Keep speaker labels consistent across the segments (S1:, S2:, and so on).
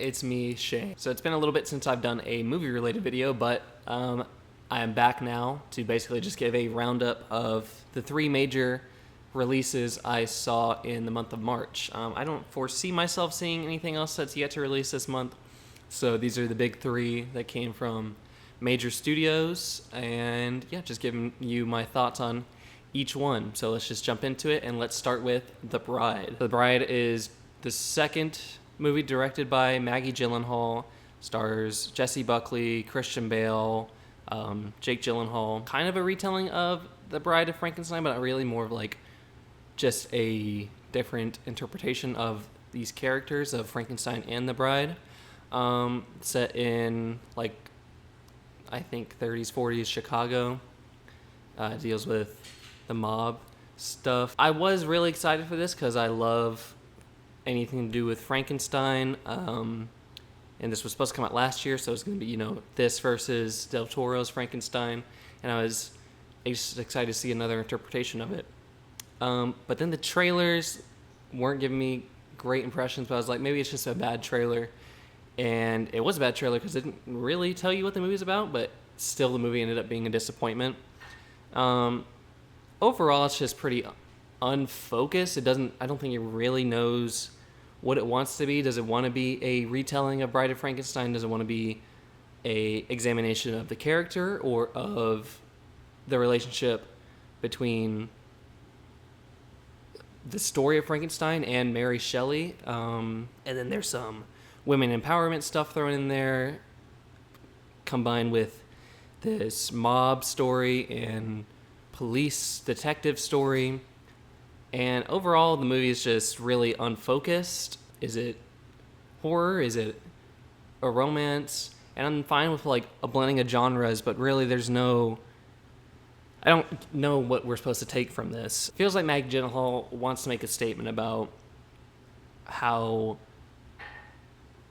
S1: it's me, Shane. So it's been a little bit since I've done a movie-related video, but I am back now to basically just give a roundup of the 3 major releases I saw in the month of March. I don't foresee myself seeing anything else that's yet to release this month, so these are the big 3 that came from major studios, and yeah, just giving you my thoughts on each one. So let's just jump into it, and let's start with The Bride. The Bride is the second movie directed by Maggie Gyllenhaal, stars Jessie Buckley, Christian Bale, Jake Gyllenhaal. Kind of a retelling of The Bride of Frankenstein, but not really, more of like just a different interpretation of these characters of Frankenstein and the Bride. Set in like, I think 30s, 40s Chicago. Deals with the mob stuff. I was really excited for this because I love anything to do with Frankenstein. And this was supposed to come out last year, so it's going to be, this versus Del Toro's Frankenstein. And I was just excited to see another interpretation of it. But then the trailers weren't giving me great impressions, but I was like, maybe it's just a bad trailer. And it was a bad trailer because it didn't really tell you what the movie's about, but still the movie ended up being a disappointment. Overall, it's just pretty unfocused. I don't think it really knows what it wants to be. Does it want to be a retelling of Bride of Frankenstein? Does it want to be a examination of the character or of the relationship between the story of Frankenstein and Mary Shelley? And then there's some women empowerment stuff thrown in there, combined with this mob story and police detective story. And overall, the movie is just really unfocused. Is it horror? Is it a romance? And I'm fine with like a blending of genres, but really I don't know what we're supposed to take from this. It feels like Maggie Gyllenhaal wants to make a statement about how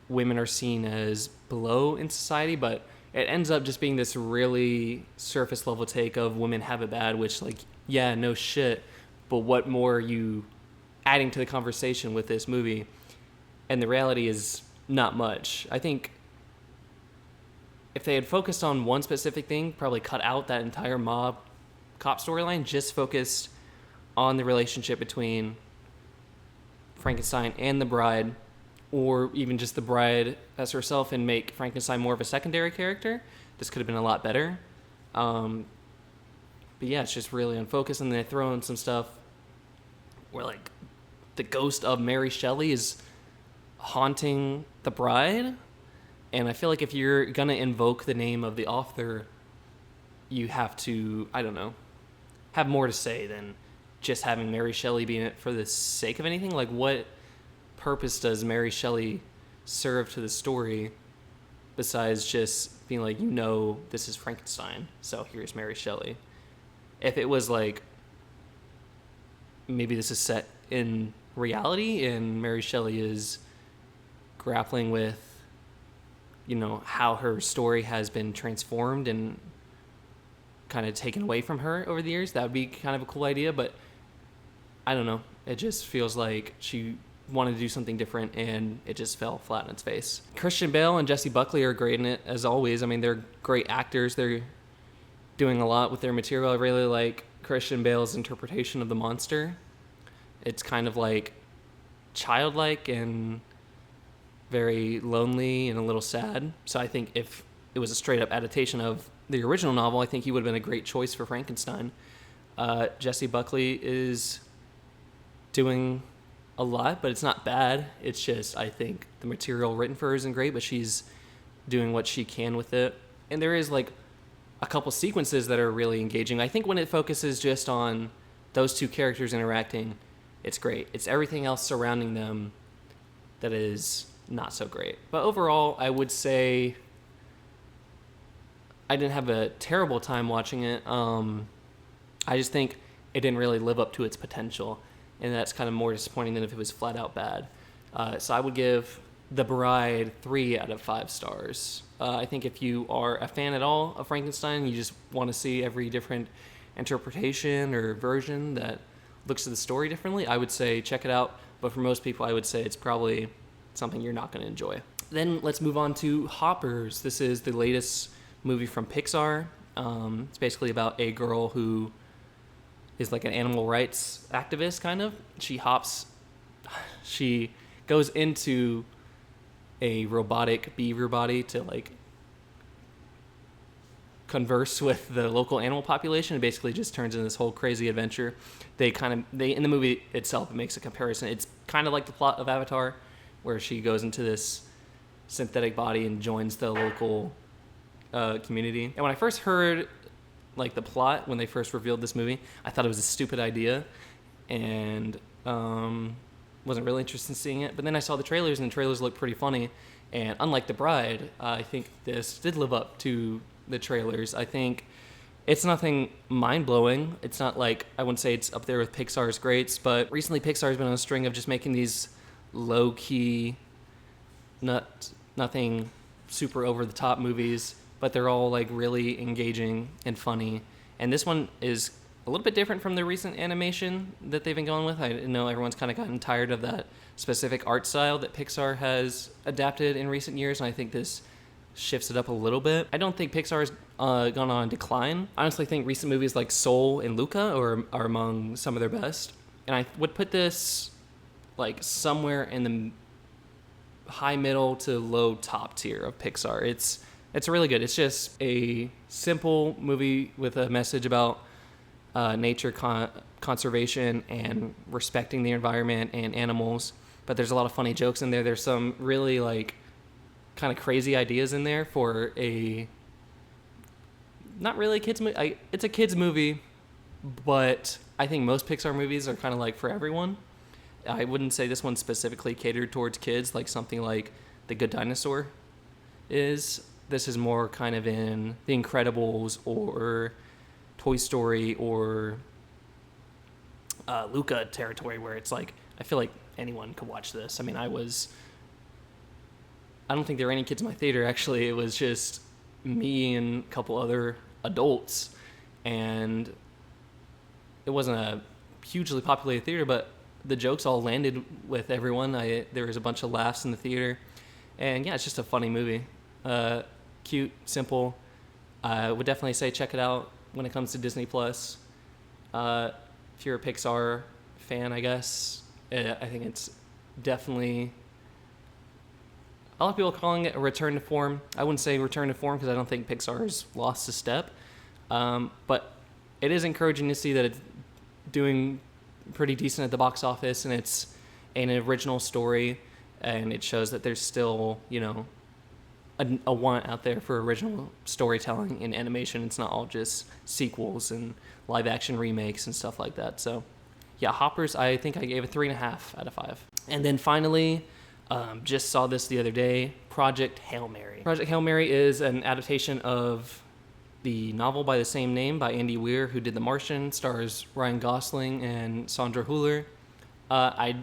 S1: women are seen as below in society, but it ends up just being this really surface level take of women have it bad, which, like, yeah, no shit, but what more are you adding to the conversation with this movie? And the reality is not much. I think if they had focused on one specific thing, probably cut out that entire mob cop storyline, just focused on the relationship between Frankenstein and the Bride, or even just the Bride as herself, and make Frankenstein more of a secondary character, this could have been a lot better. But yeah, it's just really unfocused, and then they throw in some stuff where like the ghost of Mary Shelley is haunting the Bride, and I feel like if you're gonna invoke the name of the author, you have to, I don't know, have more to say than just having Mary Shelley be in it for the sake of anything. Like, what purpose does Mary Shelley serve to the story besides just being like, this is Frankenstein, so here's Mary Shelley? If it was like, maybe this is set in reality and Mary Shelley is grappling with, how her story has been transformed and kind of taken away from her over the years, that would be kind of a cool idea. But I don't know. It just feels like she wanted to do something different, and it just fell flat on its face. Christian Bale and Jessie Buckley are great in it, as always. I mean, they're great actors. They're doing a lot with their material. I really like Christian Bale's interpretation of the monster. It's kind of like childlike and very lonely and a little sad. So I think if it was a straight-up adaptation of the original novel, I think he would have been a great choice for Frankenstein. Jessie Buckley is doing a lot, but it's not bad. It's just, I think the material written for her isn't great, but she's doing what she can with it. And there is like a couple sequences that are really engaging. I think when it focuses just on those 2 characters interacting, it's great. It's everything else surrounding them that is not so great. But overall, I would say I didn't have a terrible time watching it. I just think it didn't really live up to its potential, and that's kind of more disappointing than if it was flat out bad. So I would give The Bride 3 out of 5 stars. I think if you are a fan at all of Frankenstein, you just want to see every different interpretation or version that looks at the story differently, I would say check it out. But for most people, I would say it's probably something you're not going to enjoy. Then let's move on to Hoppers. This is the latest movie from Pixar. It's basically about a girl who is like an animal rights activist, kind of. She goes into a robotic beaver body to like converse with the local animal population. It basically just turns into this whole crazy adventure. They in the movie itself, it makes a comparison. It's kind of like the plot of Avatar, where she goes into this synthetic body and joins the local community. And when I first heard like the plot, when they first revealed this movie, I thought it was a stupid idea, and wasn't really interested in seeing it. But then I saw the trailers, and the trailers looked pretty funny. And unlike The Bride, I think this did live up to the trailers. I think it's nothing mind-blowing. It's not like, I wouldn't say it's up there with Pixar's greats, but recently Pixar's been on a string of just making these low-key, nothing super over-the-top movies, but they're all like really engaging and funny. And this one is a little bit different from the recent animation that they've been going with. I know everyone's kind of gotten tired of that specific art style that Pixar has adapted in recent years, and I think this shifts it up a little bit. I don't think Pixar's gone on decline. I honestly think recent movies like Soul and Luca are among some of their best, and I would put this like somewhere in the high middle to low top tier of Pixar. It's really good. It's just a simple movie with a message about nature conservation and respecting the environment and animals. But there's a lot of funny jokes in there. There's some really like kind of crazy ideas in there for a not really a kids movie. It's a kids movie, but I think most Pixar movies are kind of like for everyone. I wouldn't say this one's specifically catered towards kids, like something like The Good Dinosaur is. This is more kind of in The Incredibles or Toy Story or Luca territory, where it's like, I feel like anyone could watch this. I mean, I don't think there were any kids in my theater, actually. It was just me and a couple other adults, and it wasn't a hugely populated theater, but the jokes all landed with everyone. There was a bunch of laughs in the theater, and yeah, it's just a funny movie. Cute, simple. I would definitely say check it out when it comes to Disney Plus. If you're a Pixar fan, I guess, I think it's definitely, a lot of people are calling it a return to form. I wouldn't say return to form because I don't think Pixar has lost a step. But it is encouraging to see that it's doing pretty decent at the box office, and it's an original story, and it shows that there's still, a want out there for original storytelling in animation. It's not all just sequels and live action remakes and stuff like that. So yeah, Hoppers, I think I gave a 3.5 out of 5. And then finally, just saw this the other day, Project Hail Mary. Project Hail Mary is an adaptation of the novel by the same name by Andy Weir, who did The Martian, stars Ryan Gosling and Sandra Hüller. I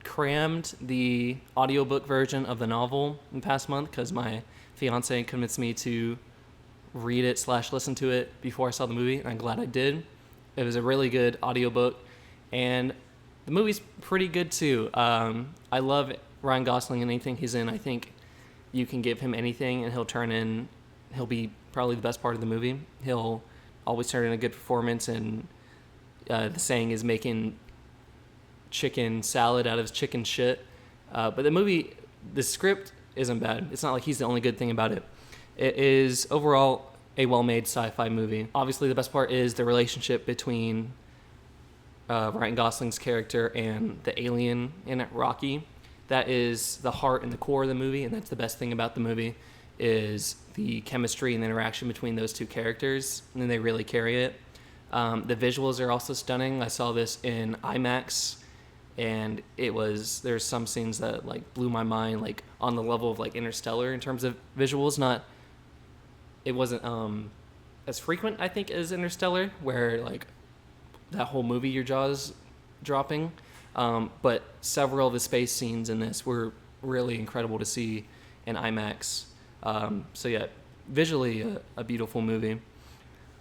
S1: crammed the audiobook version of the novel in the past month because my fiance convinced me to read it / listen to it before I saw the movie, and I'm glad I did. It was a really good audiobook, and the movie's pretty good too. I love Ryan Gosling and anything he's in. I think you can give him anything and he'll be probably the best part of the movie. He'll always turn in a good performance, and the saying is making chicken salad out of his chicken shit. But the script isn't bad. It's not like he's the only good thing about it. It is overall a well-made sci-fi movie. Obviously, the best part is the relationship between Ryan Gosling's character and the alien in it, Rocky. That is the heart and the core of the movie, and that's the best thing about the movie, is the chemistry and the interaction between those two characters, and they really carry it. The visuals are also stunning. I saw this in IMAX, and there's some scenes that like blew my mind, like on the level of like Interstellar in terms of visuals. It wasn't as frequent, I think, as Interstellar, where like that whole movie your jaw's dropping. But several of the space scenes in this were really incredible to see in IMAX. So yeah, visually a beautiful movie.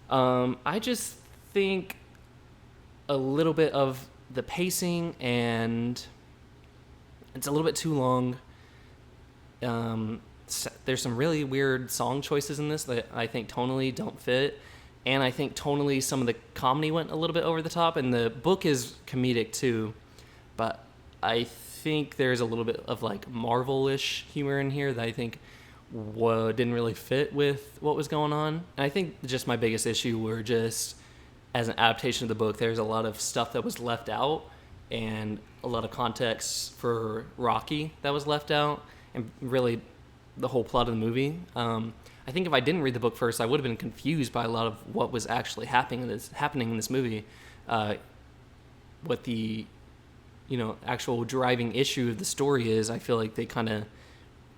S1: I just think a little bit of the pacing, and it's a little bit too long. There's some really weird song choices in this that I think tonally don't fit. And I think tonally some of the comedy went a little bit over the top. And the book is comedic too. But I think there's a little bit of like Marvel-ish humor in here that I think didn't really fit with what was going on. And I think just my biggest issue were just, as an adaptation of the book, there's a lot of stuff that was left out and a lot of context for Rocky that was left out, and really the whole plot of the movie. I think if I didn't read the book first, I would have been confused by a lot of what was actually happening in this movie. What the actual driving issue of the story is, I feel like they kind of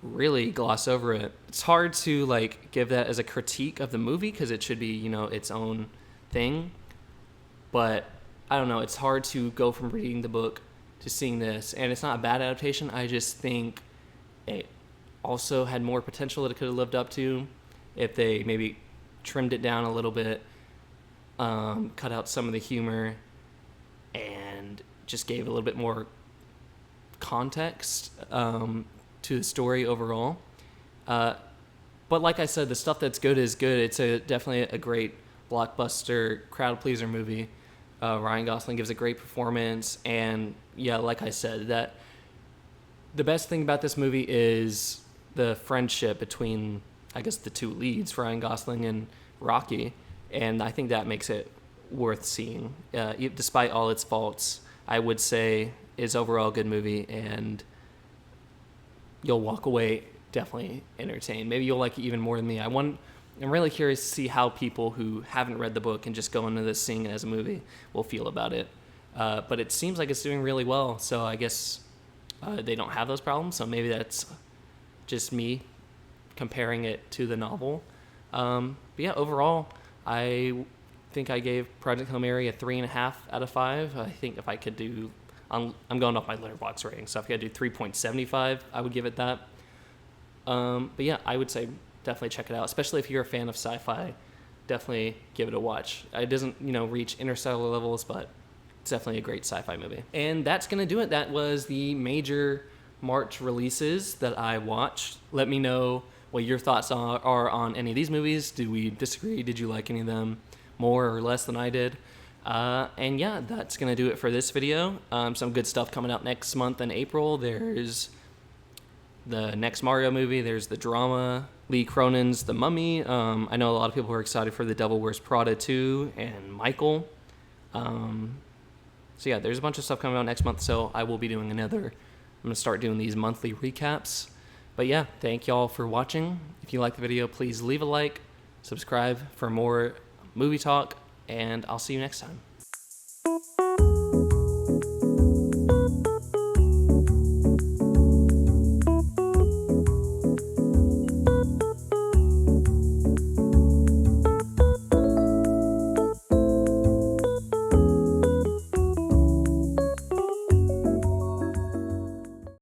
S1: really gloss over it. It's hard to like give that as a critique of the movie because it should be its own thing, but I don't know, it's hard to go from reading the book to seeing this, and it's not a bad adaptation. I just think it also had more potential that it could have lived up to if they maybe trimmed it down a little bit, cut out some of the humor, and just gave a little bit more context to the story overall. But like I said, the stuff that's good is good. It's definitely a great blockbuster, crowd pleaser movie. Ryan Gosling gives a great performance, and yeah, like I said, that the best thing about this movie is the friendship between, I guess, the two leads, Ryan Gosling and Rocky, and I think that makes it worth seeing. Despite all its faults, I would say is overall a good movie, and you'll walk away definitely entertained. Maybe you'll like it even more than me. I'm really curious to see how people who haven't read the book and just go into this seeing it as a movie will feel about it. But it seems like it's doing really well, so I guess they don't have those problems, so maybe that's just me comparing it to the novel. But yeah, overall, I think I gave Project Hail Mary a 3.5 out of 5. I think if I could do, I'm going off my Letterboxd rating, so if I could do 3.75, I would give it that. But yeah, I would say definitely check it out, especially if you're a fan of sci-fi. Definitely give it a watch. It doesn't, reach Interstellar levels, but it's definitely a great sci-fi movie. And that's going to do it. That was the major March releases that I watched. Let me know what your thoughts are on any of these movies. Do we disagree? Did you like any of them more or less than I did? And yeah, that's going to do it for this video. Some good stuff coming out next month in April. There's the next Mario movie. There's the drama, Lee Cronin's The Mummy. I know a lot of people are excited for The Devil Wears Prada 2 and Michael. So yeah, there's a bunch of stuff coming out next month, so I will be doing I'm going to start doing these monthly recaps. But yeah, thank y'all for watching. If you like the video, please leave a like, subscribe for more movie talk, and I'll see you next time.